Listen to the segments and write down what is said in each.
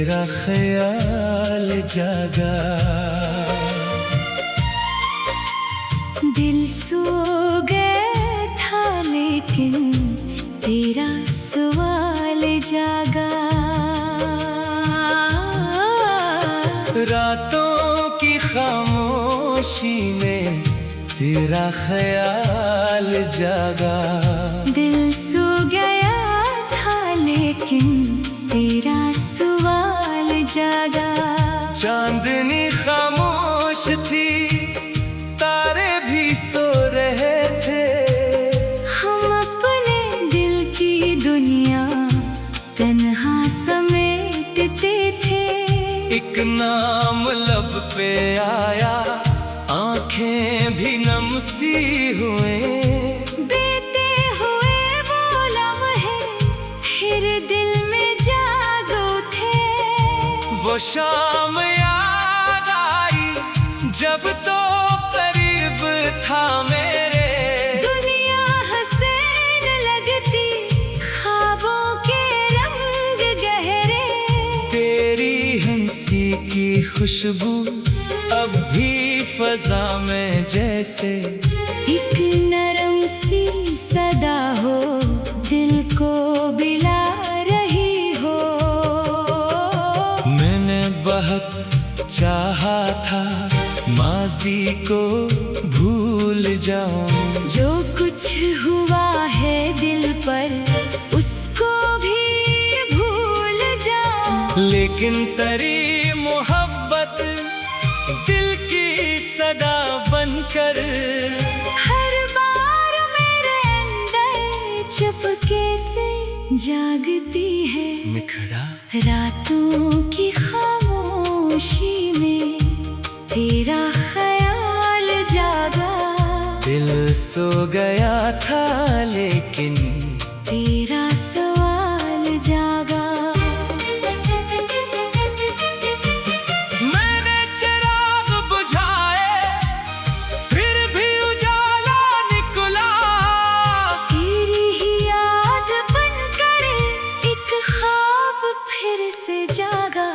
तेरा ख्याल जागा। दिल सो गया था लेकिन तेरा सवाल जागा। रातों की खामोशी में तेरा ख्याल जागा। दिल सो गया था लेकिन तेरा सवाल जागा। चांदनी खामोश थी, तारे भी सो रहे थे। हम अपने दिल की दुनिया तन्हा समेटते थे। एक नाम लब पे आया, आंखें भी नम सी हुए। बीते हुए वो लम्हे फिर दिल में जाग उठे। वो शाम याद आई जब तो करीब था मेरे। दुनिया हसीन लगती, ख्वाबों के रंग गहरे। तेरी हंसी की खुशबू अब भी फजा में जैसे एक नरम सी सदा हो, दिल को बिला रही हो। मैंने बहुत चाहा था माजी को भूल जाऊं। जो कुछ हुआ है दिल पर उसको भी भूल जाओ। लेकिन तेरी मोहब्बत दिल की सदा बनकर हर बार मेरे अंदर चुपके से जागती है। निखड़ा रातों की खामोशी में तेरा ख्याल जागा। दिल सो गया था लेकिन तेरा सवाल जागा। मैंने चिराग बुझाए फिर भी उजाला निकला। तेरी ही याद बनकर एक ख्वाब फिर से जागा।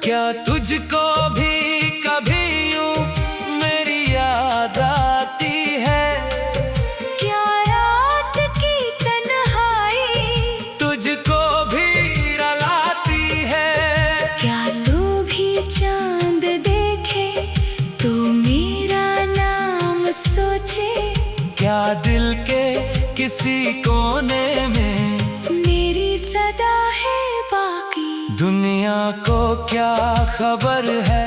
क्या तुझको भी कभी यूं मेरी याद आती है? क्या रात की तन्हाई तुझको भी रुलाती है? क्या तू भी चांद देखे तो मेरा नाम सोचे? क्या दिल के किसी कोने में मेरी सदा है बाकी? दुनिया को क्या खबर है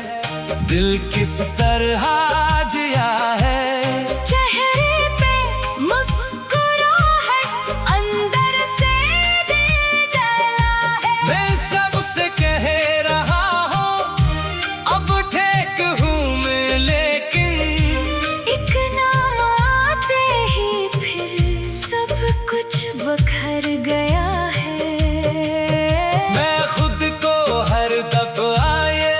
दिल किस तरह जिया है? चेहरे पे मुस्कुराहट, अंदर से दिल जला है। मैं सबसे कह रहा हूँ अब ठीक हूँ मैं, लेकिन एक नाम आते ही फिर सब कुछ बखर गया है। मैं खुद को हर दफा ये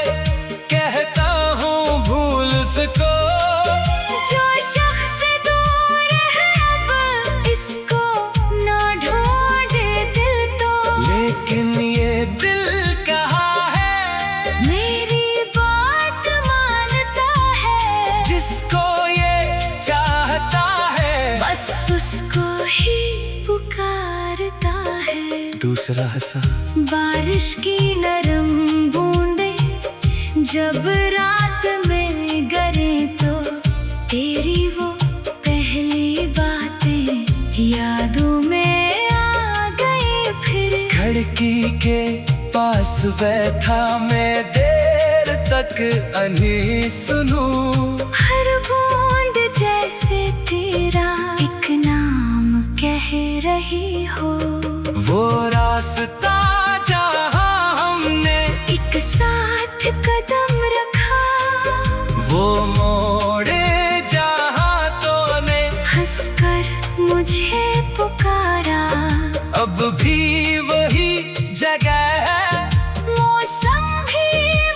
कहता हूँ भूल सको। जो शख्स दूर है अब इसको ना ढूंढे दिल तो। लेकिन ये दिल कहाँ है मेरी बात मानता है, जिसको ये चाहता है बस उसको ही पुकारता है। दूसरा हंसा बारिश की नरम बूंदे जब रात में गिरे तो तेरी वो पहली बातें यादों में आ गई फिर। खिड़की के पास बैठा मैं देर तक अनही सुनूं। हर बूंद जैसे तेरा एक नाम कह रही हो। वो रास्ता जहाँ हमने एक साथ कदम रखा, वो मोड़े जहाँ तूने हंसकर मुझे पुकारा। अब भी वही जगह है, मौसम भी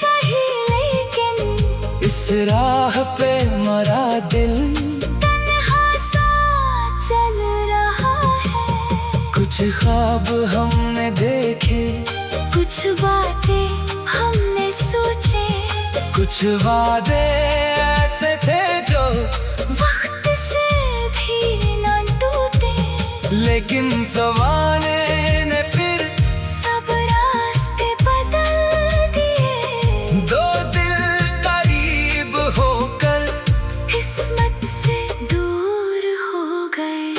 वही लेकिन इस राह पे मरा दिल तन्हा सा चल रहा है। कुछ ख्वाब हमने देखे, कुछ बातें कुछ वादे ऐसे थे जो वक्त से भी न टूटे, लेकिन ज़माने ने फिर सब रास्ते बदल दिए। दो दिल करीब होकर किस्मत से दूर हो गए।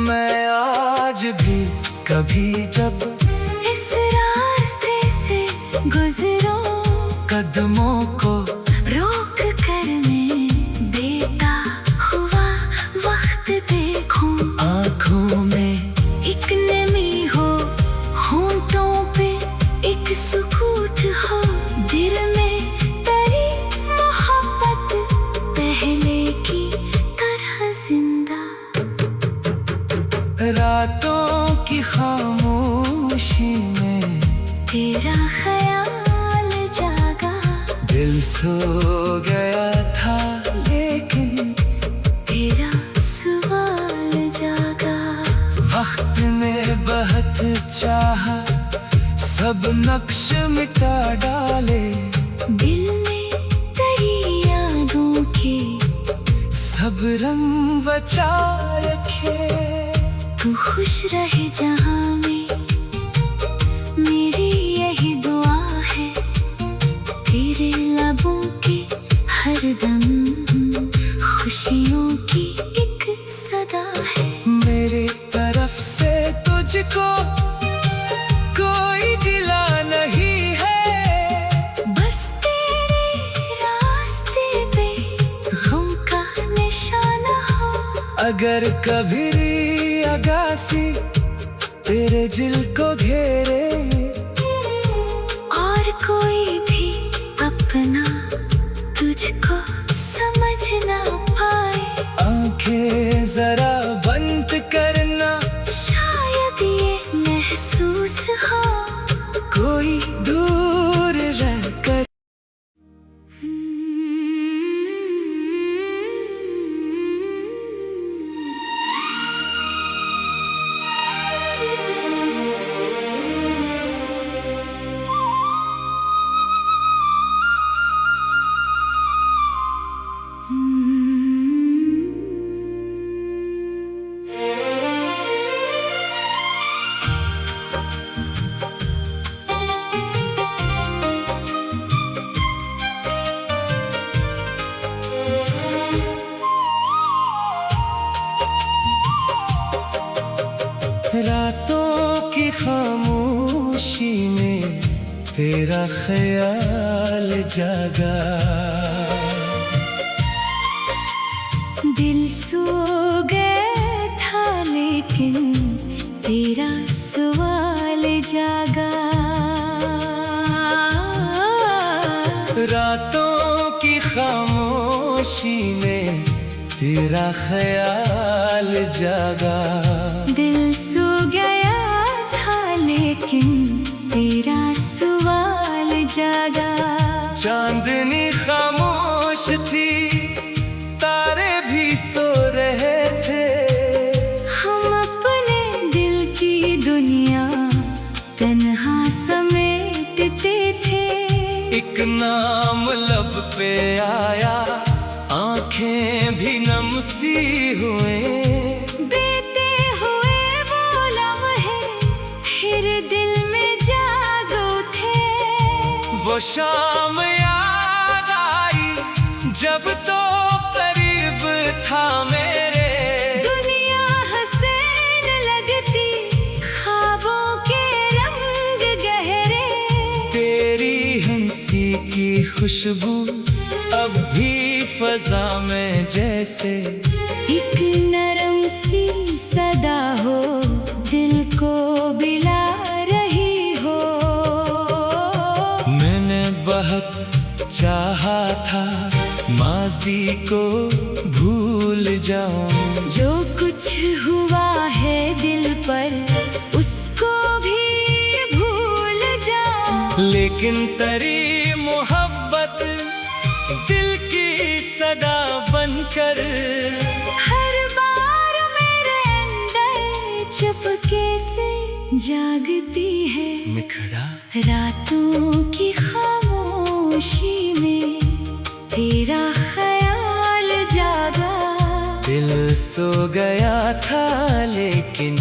मैं आज भी कभी जब इस रास्ते से गुजरो, कदमों को रोक कर मैं देता हुआ वक्त देखूं। आँखों में एक नमी हो, होंठों पे एक सुकूत हो, दिल में तेरी मोहब्बत पहले की तरह जिंदा। रातों की खामोशी में तेरा ख्याल जागा, दिल सो गया था लेकिन तेरा सवाल जागा। वक्त ने बहुत चाहा सब नक्श मिटा डाले, दिल में तेरी यादों के सब रंग बचा रखे। तू खुश रहे जहां में, मेरी यही दुआ है। तेरे लबों के हर दम खुशियों की एक सदा है। मेरी तरफ से तुझको कोई गिला नहीं है, बस तेरे रास्ते पे गम का निशाना हो। अगर कभी अगासी तेरे दिल को घेरे और कोई भी अपना तुझको समझ ना पाए, आंखें जरा बंद करना, शायद ये महसूस हो कोई दूर रह कर। रातों की खामोशी में तेरा ख्याल जागा, दिल सो गया था लेकिन तेरा सवाल जागा। रातों की खामोशी में तेरा ख्याल जागा, दिल सो गया था लेकिन तेरा सवाल जागा। चांदनी खामोश थी, तारे भी सो रहे थे, हम अपने दिल की दुनिया तन्हा समेटते थे। एक नाम लब पे आया, आंखें भी नम सी हुए, बीते हुए वो लम्हे फिर दिल में जाग उठे। वो शाम याद आई जब तो करीब था मेरे, दुनिया हसीन लगती, ख्वाबों के रंग गहरे। तेरी हंसी की खुशबू अब भी फजा में जैसे एक नरम सी सदा हो, दिल को बिला रही हो। मैंने बहुत चाहा था माजी को भूल जाऊं, जो कुछ हुआ है दिल पर उसको भी भूल जाओ। लेकिन तेरी मोहब्बत दिल की सदा बनकर हर बार मेरे अंदर चुपके से जागती है। निखरा रातों की खामोशी में तेरा ख्याल जागा, दिल सो गया था लेकिन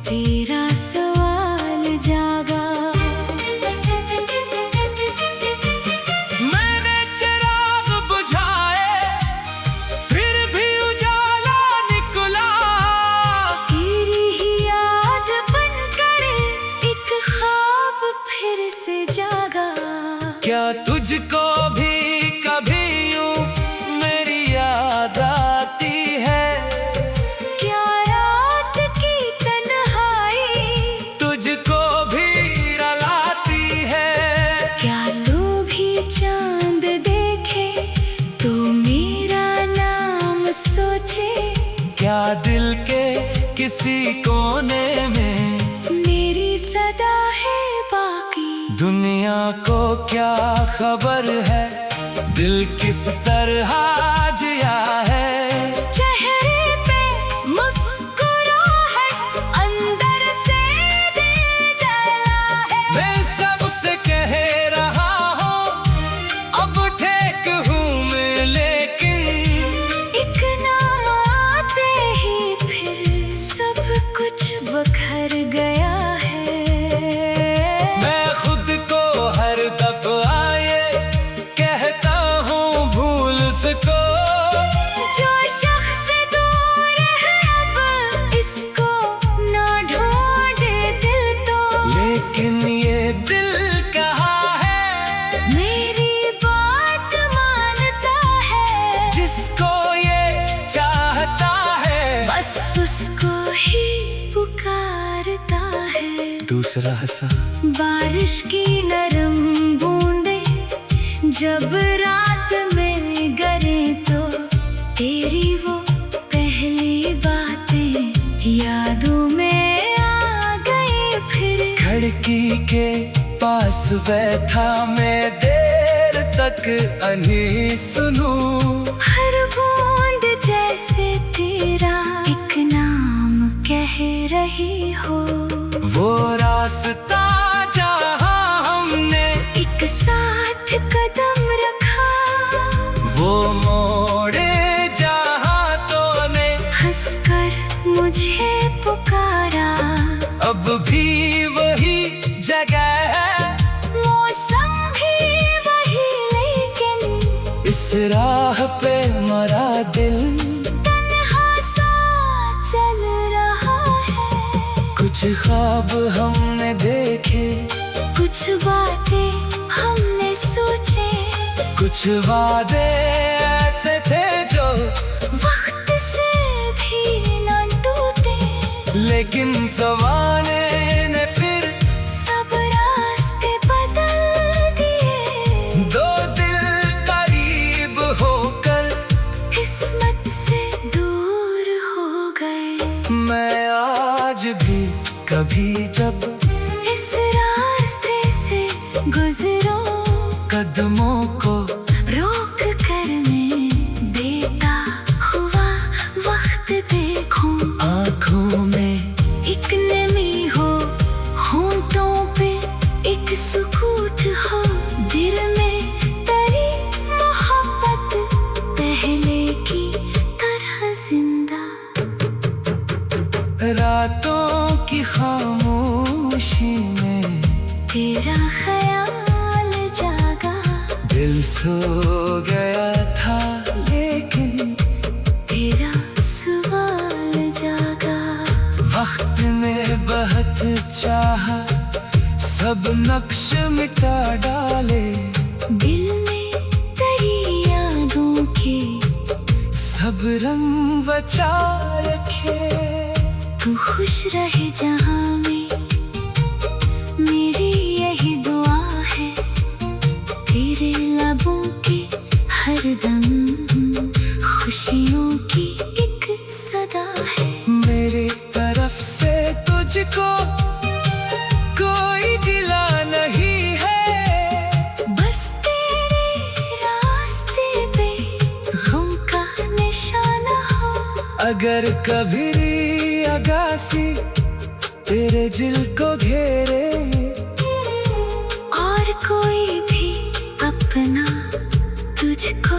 तेरा सवाल जागा। मैंने चिराग बुझाए फिर भी उजाला निकला, तेरी ही याद बनकर एक ख्वाब फिर से जागा। क्या तुझको भी कभी यूं मेरी याद आती है? क्या रात की तन्हाई तुझको भी रुलाती है? क्या तू भी चांद देखे तो मेरा नाम सोचे? क्या दिल के किसी कोने में मेरी सदा है बाकी। दुनिया को क्या खबर है दिल किस तरह जिया है? चेहरे पे मुस्कुराहट, अंदर से दिल जला है। मैं सबसे कह रहा हूँ अब ठीक हूँ मैं, लेकिन एक नाम आते ही फिर सब कुछ बखर गया है। मैं खुद को हर दफा ये कहता हूँ भूल सको। जो शख्स दूर है अब इसको ना ढूंढे दिल तो। लेकिन ये दिल कहाँ है मेरी बात मानता है, जिसको ये चाहता है? बस उसको ही पुकारता है। दूसरा हंसा बारिश की नरम बूंदे जब रात में गिरे तो तेरी वो पहली बातें यादों में आ गई फिर। खिड़की के पास बैठा मैं देर तक अनी सुनूं। हर बूंद जैसे तेरा एक नाम कह रही हो। वो रास्ता जहाँ हमने एक साथ कदम रखा, वो मोड़े जहाँ तूने हंसकर मुझे पुकारा। अब भी वही जगह है, मौसम भी वही लेकिन इस राह पे मरा दिल तन्हा सा चल रहा है। कुछ ख्वाब हमने देखे, कुछ बातें हमने सोचे, कुछ वादे ऐसे थे जो वक्त से भी न टूटे। लेकिन ज़माने ने फिर सब रास्ते बदल दिए। दो दिल करीब होकर किस्मत से दूर हो गए। मैं आज भी कभी जब इस रास्ते से गुजरूं, कदमों को रोक कर मैं देता हुआ वक्त देखूं। आँखों में एक नमी हो, होंठों पे एक सुकूत हो, दिल में तेरी मोहब्बत पहले की तरह जिंदा। रातों की खामोशी में तेरा ख्याल जागा, दिल सो गया था लेकिन तेरा सवाल जागा। वक्त ने बहुत चाहा सब नक्श मिटा डाले, दिल में तेरी यादों के सब रंग बचा रखे। तू खुश रहे जहाँ में, मेरी यही दुआ है। तेरे लबों के हर दम खुशियों की एक सदा है। मेरी तरफ से तुझको कोई गिला नहीं है, बस तेरे रास्ते पे गम का निशाना हो। अगर कभी अगासी तेरे दिल को घेरे और कोई भी अपना तुझको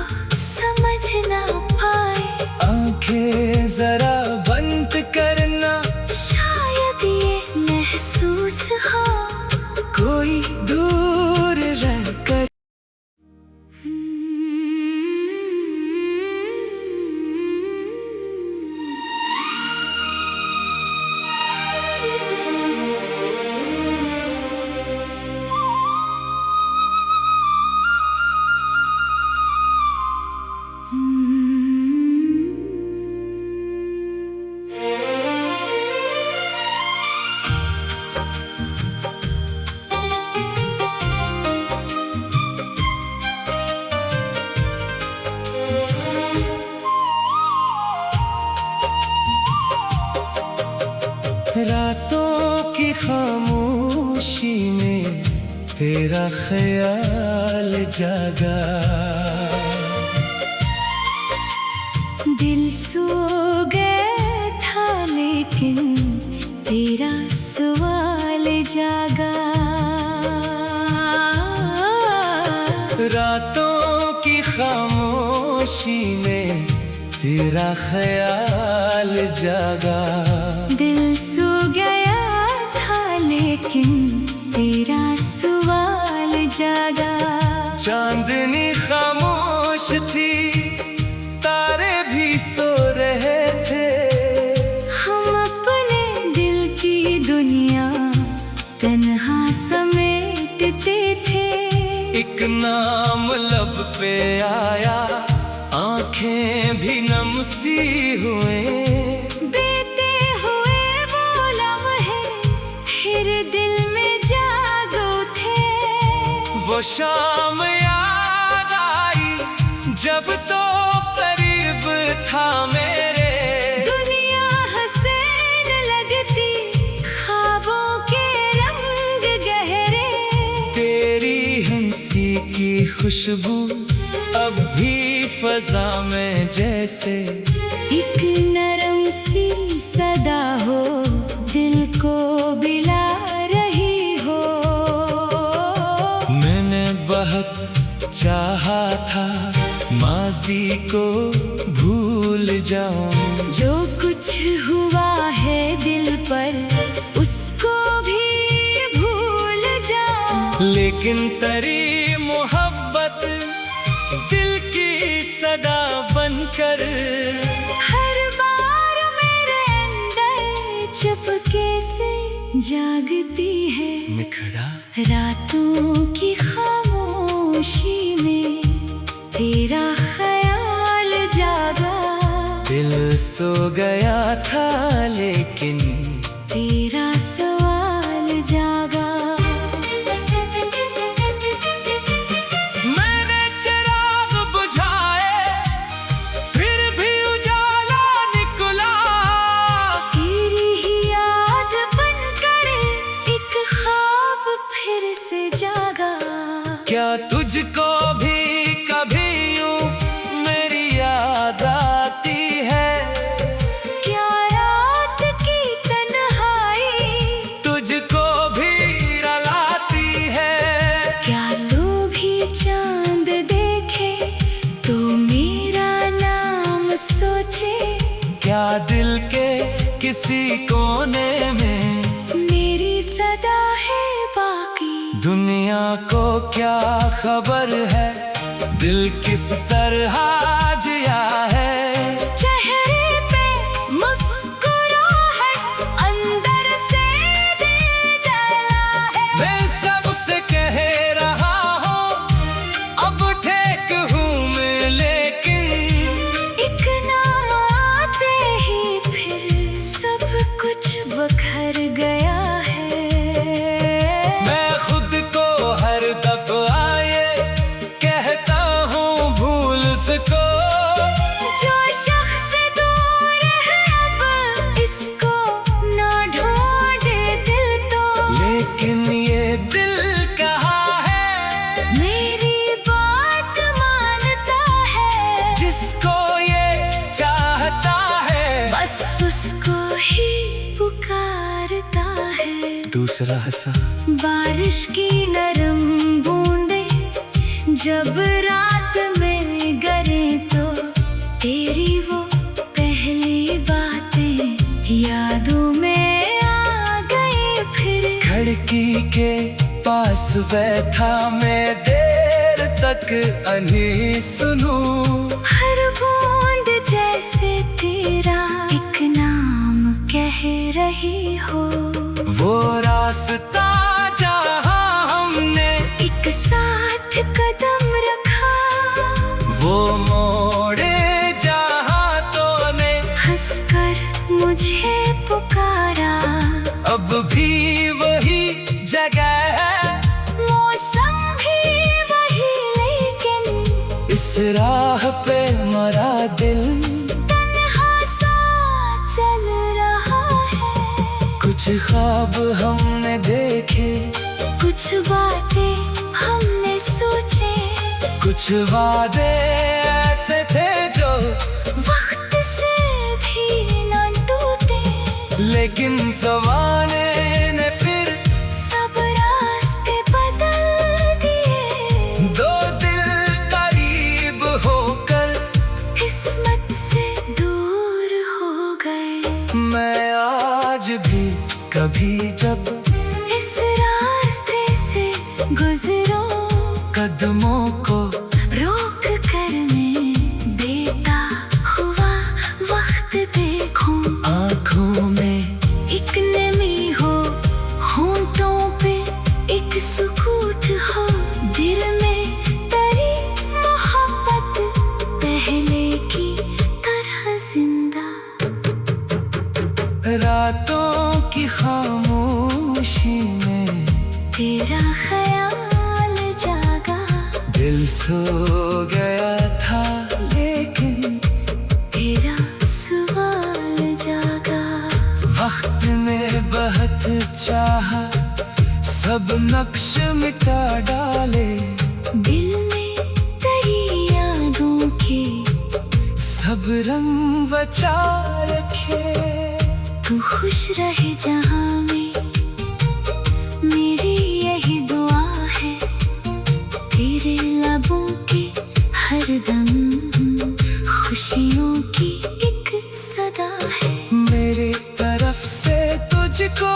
तेरा ख्याल जागा। दिल सो गया था लेकिन तेरा सवाल जागा। रातों की खामोशी में तेरा ख्याल जागा। दिल सो गया था लेकिन तेरा सवाल जागा। चांदनी खामोश थी, तारे भी सो रहे थे। हम अपने दिल की दुनिया तन्हा समेटते थे। एक नाम लब पे आया, आंखें भी नम सी हुए। बीते हुए वो लम्हे फिर दिल में जाग उठे। वो शाम याद आई जब तो करीब था मेरे। दुनिया हसीन लगती, ख्वाबों के रंग गहरे। तेरी हंसी की खुशबू अब भी फजा में जैसे। एक नरम सी सदा हो, दिल को बिला रही हो। मैंने बहुत चाहा था माजी को भूल जाऊं। जो कुछ हुआ है दिल पर उसको भी भूल जाओ। लेकिन तेरी मोहब्बत दिल की सदा बनकर हर बार मेरे अंदर चुपके से जागती है। निखड़ा रातों की खामोशी में तेरा ख्याल जागा। दिल सो गया था लेकिन तेरा सवाल जागा। मैंने चिराग बुझाए फिर भी उजाला निकला। तेरी ही याद बनकर एक ख्वाब फिर से जागा। क्या तुझको भी कभी यूं मेरी याद आती है? क्या रात की तन्हाई तुझको भी रुलाती है? क्या तू भी चांद देखे तो मेरा नाम सोचे? क्या दिल के किसी कोने में मेरी सदा है बाकी। दुनिया को क्या खबर है दिल किस तरह जिया है? चेहरे पे मुस्कुराहट, अंदर से दिल जला है। मैं सबसे कह रहा हूँ अब ठेक हूँ मैं, लेकिन एक नाम आते ही फिर सब कुछ बखर गया है। मैं खुद को हर दफा ये कहता हूँ भूल सको। जो शख्स दूर है अब इसको ना ढूंढे दिल तो। लेकिन ये दिल कहाँ है मेरी बात मानता है। जिसको ये चाहता है? बस उसको ही पुकारता है। दूसरा हंसा बारिश की नरम बूंदे जब रात में गिरे तो तेरी वो पहली बातें यादों में आ गई फिर। खिड़की के पास बैठा मैं देर तक अनी सुनूं। हर बूंद जैसे तेरा एक नाम कह रही हो। वो रास्ता जहाँ हमने एक साथ कदम रखा, वो मोड़े जहाँ तूने हंसकर मुझे पुकारा। अब भी वही जगह है, मौसम भी वही लेकिन इस राह पे मरा दिल तन्हा सा चल रहा है। कुछ ख्वाब हमने देखे, कुछ बातें कुछ वादे ऐसे थे जो वक्त से भी न टूटे, लेकिन ज़माने ने फिर सब रास्ते बदल दिए। दो दिल करीब होकर किस्मत से दूर हो गए। मैं आज भी कभी जब इस रास्ते से गुजरूं, कदमों को रोक कर मैं देता हुआ वक्त देखूं। आँखों में एक नमी हो, होंठों पे एक सुकूत हो, दिल में तेरी मोहब्बत पहले की तरह जिंदा। रातों की खामोशी में तेरा ख्याल जागा, दिल सो गया था लेकिन तेरा सवाल जागा। वक्त ने बहुत चाहा सब नक्श मिटा डाले, दिल में तेरी यादों के सब रंग बचा रखे। तू खुश रहे जहां में, मेरी यही दुआ है। तेरे लबों के हर दम खुशियों की एक सदा है। मेरी तरफ से तुझको